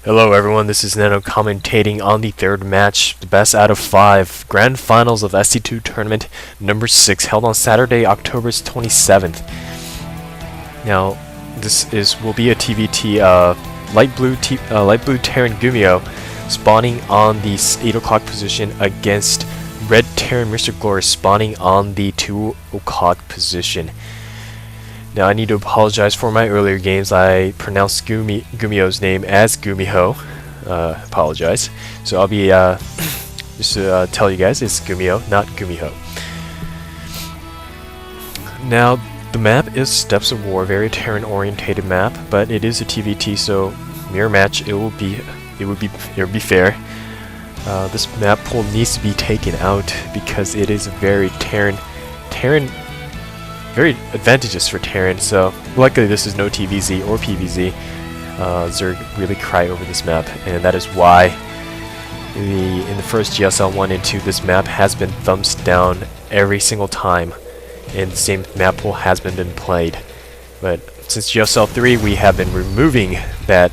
Hello everyone, this is Ineno commentating on the third match, the best out of 5, Grand Finals of SC2 Tournament number 6, held on Saturday, October 27th. Now, this will be a TVT, light blue Terran Gumiho spawning on the 8 o'clock position against red Terran MrGlorious spawning on the 2 o'clock position. Now I need to apologize for my earlier games. I pronounced Gumiho's name as Gumiho. Apologize. So I'll be just to tell you guys, it's Gumiho, not Gumiho. Now the map is Steps of War, very Terran-orientated map, but it is a TVT, so mirror match. It will be fair. This map pool needs to be taken out because it is very very advantageous for Terran, so luckily this is no TVZ or PVZ. Zerg really cry over this map, and that is why in the first GSL 1 and 2 this map has been thumbs down every single time, and the same map pool has been played. But since GSL 3 we have been removing that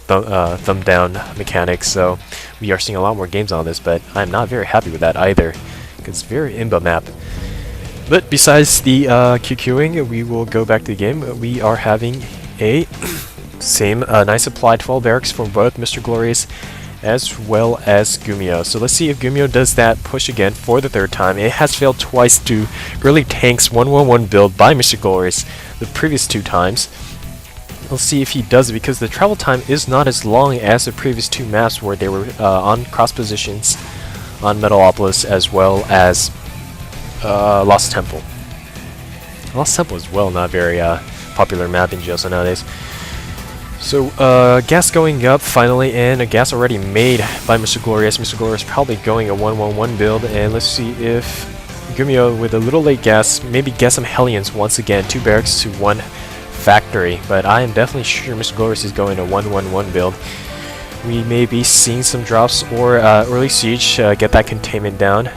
thumb down mechanic, so we are seeing a lot more games on this, but I'm not very happy with that either, because it's very imba map. But besides the QQing, we will go back to the game. We are having a nice supply 12 barracks for both MrGlorious as well as Gumiho. So let's see if Gumiho does that push again for the third time. It has failed twice to early tanks 1-1-1 build by MrGlorious the previous 2 times. Let's see if he does it, because the travel time is not as long as the previous 2 maps where they were on cross positions on Metalopolis as well as Lost Temple. Lost Temple is not very popular map in GSL nowadays. So gas going up finally, and a gas already made by MrGlorious. MrGlorious probably going a 1-1-1 build, and let's see if Gumiho with a little late gas, maybe get some Hellions once again, 2 barracks to 1 factory. But I am definitely sure MrGlorious is going a 1-1-1 build. We may be seeing some drops or early siege, get that containment down.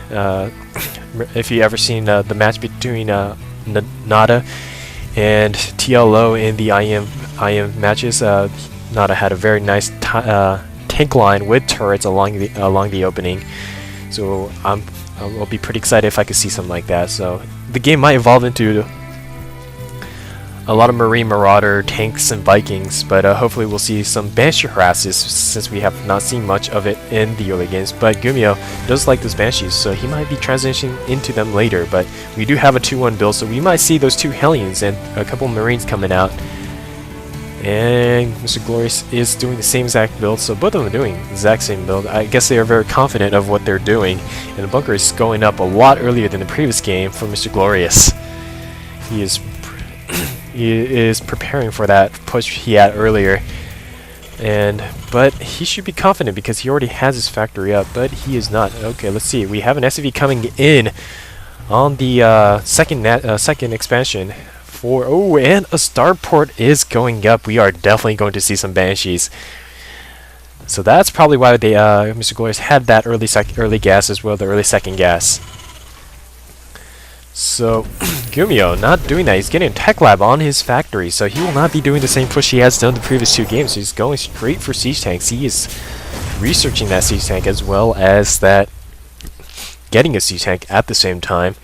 If you ever seen the match between Nada and TLO in the IM matches, Nada had a very nice tank line with turrets along the opening. So I'll be pretty excited if I could see something like that. So the game might evolve into a lot of Marine Marauder tanks and Vikings, but hopefully we'll see some Banshee harasses, since we have not seen much of it in the early games. But Gumiho does like those Banshees, so he might be transitioning into them later. But we do have a 2-1 build, so we might see those 2 Hellions and a couple Marines coming out. And MrGlorious is doing the same exact build, so both of them are doing the exact same build. I guess they are very confident of what they're doing, and the bunker is going up a lot earlier than the previous game for MrGlorious. He is preparing for that push he had earlier, but he should be confident because he already has his factory up, but he is not. Okay, let's see. We have an SCV coming in on the second expansion for and a starport is going up. We are definitely going to see some Banshees. So that's probably why they MrGlorious had that early gas as well, the early second gas. So Gumiho not doing that. He's getting a tech lab on his factory, so he will not be doing the same push he has done the previous 2 games. He's going straight for siege tanks. He is researching that siege tank as well as that getting a siege tank at the same time.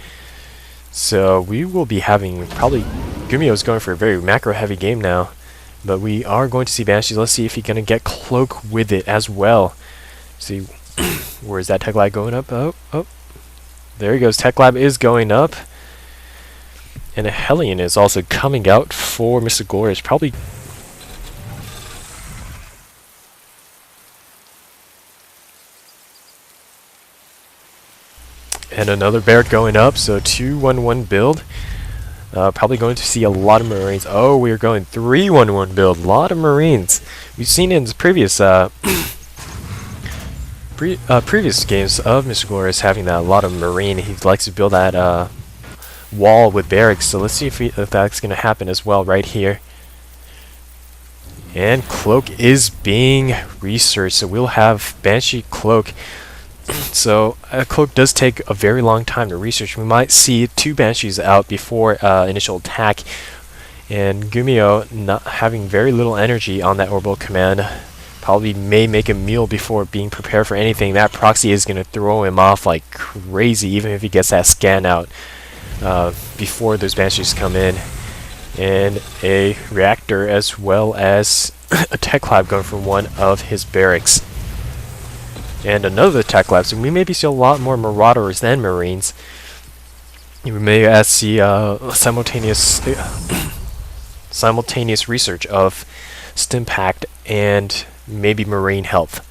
So we will be having probably Gumiho is going for a very macro heavy game now, but we are going to see Banshees. Let's see if he's gonna get Cloak with it as well. See, where is that tech lab going up? Oh. There he goes. Tech Lab is going up. And a Hellion is also coming out for MrGlorious. Probably. And another Barrack going up. So 2-1-1 build. Probably going to see a lot of Marines. Oh, we're going 3-1-1 build. A lot of Marines. We've seen in the previous previous games of MrGlorious having that a lot of Marine. He likes to build that wall with barracks, so let's see if that's going to happen as well right here. And Cloak is being researched, so we'll have Banshee Cloak. So Cloak does take a very long time to research. We might see 2 Banshees out before initial attack, and Gumiho not having very little energy on that orbital command probably may make a meal before being prepared for anything. That proxy is going to throw him off like crazy, even if he gets that scan out before those banshees come in. And a reactor as well as a tech lab going from one of his barracks. And another tech lab, so we maybe see a lot more marauders than marines. We may see simultaneous research of Stimpact and maybe marine health.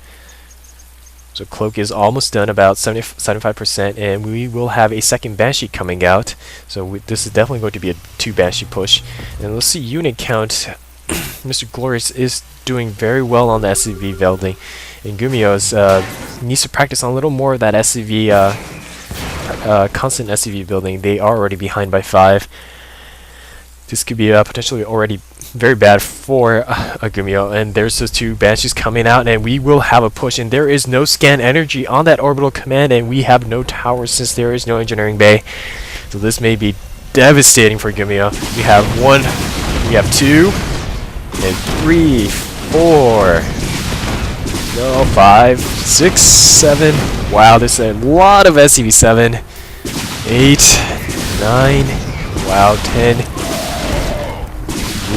So Cloak is almost done, about 75%, and we will have a second Banshee coming out. So this is definitely going to be a 2 Banshee push. And let's see unit count. MrGlorious is doing very well on the SCV building, and Gumiho needs to practice on a little more of that SCV, constant SCV building. They are already behind by 5. This could be potentially already very bad for Gumiho, and there's those 2 Banshees coming out, and we will have a push, and there is no scan energy on that orbital command, and we have no towers since there is no engineering bay. So this may be devastating for Gumiho. We have 1, we have 2, and 3, 4, no, 5, 6, 7. Wow, this is a lot of SCV-7. 8, 9, wow, 10.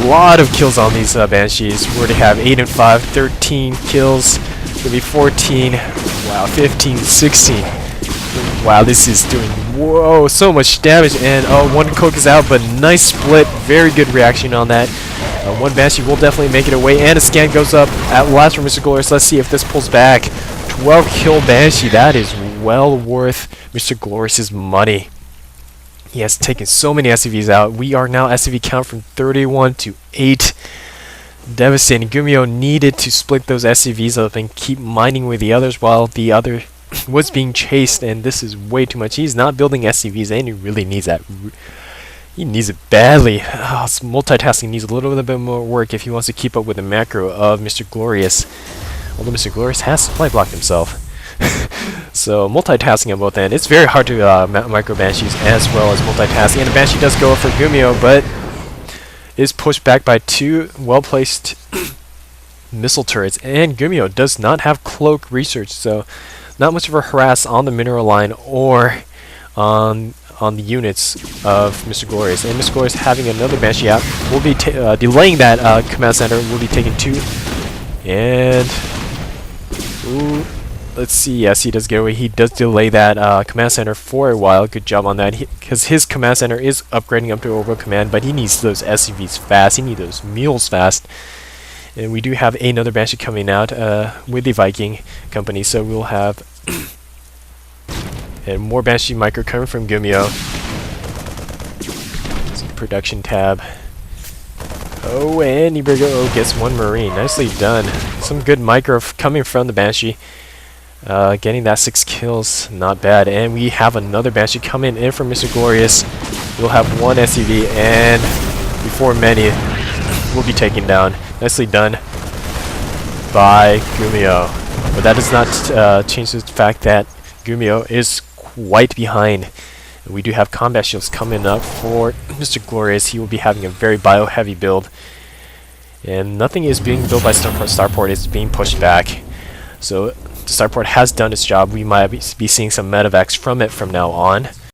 Lot of kills on these Banshees. We already have 8 and 5, 13 kills. Gonna be 14. Wow, 15, 16. Wow, this is doing so much damage. And 1 Coke is out, but nice split. Very good reaction on that. 1 Banshee will definitely make it away, and a scan goes up at last for MrGlorious. Let's see if this pulls back. 12 kill Banshee. That is well worth MrGlorious's money. He has taken so many SCVs out. We are now SCV count from 31 to 8. Devastating. Gumiho needed to split those SCVs up and keep mining with the others while the other was being chased, and this is way too much. He's not building SCVs, and he really needs that. He needs it badly. Multitasking needs a little bit more work if he wants to keep up with the macro of MrGlorious. Although MrGlorious has supply blocked himself. So multitasking on both ends. It's very hard to micro Banshees as well as multitasking. And the Banshee does go up for Gumiho, but is pushed back by 2 well-placed missile turrets. And Gumiho does not have cloak research, so not much of a harass on the mineral line or on the units of MrGlorious. And MrGlorious having another Banshee out will be delaying that command center. Will be taking 2. And ooh. Let's see, yes, he does get away. He does delay that command center for a while. Good job on that, because his command center is upgrading up to orbital command, but he needs those SCVs fast. He needs those mules fast. And we do have another Banshee coming out with the Viking company, so we'll have and more Banshee micro coming from Gumiho. Production tab. Oh, and Ibergo gets 1 Marine. Nicely done. Some good micro coming from the Banshee. Getting that 6 kills, not bad. And we have another Banshee coming in from MrGlorious. We'll have 1 SCV, and before many will be taken down. Nicely done by Gumiho. But that does not change the fact that Gumiho is quite behind. We do have combat shields coming up for MrGlorious. He will be having a very bio-heavy build. And nothing is being built by Starport. It's being pushed back. So the Starport has done its job. We might be seeing some medevacs from it from now on.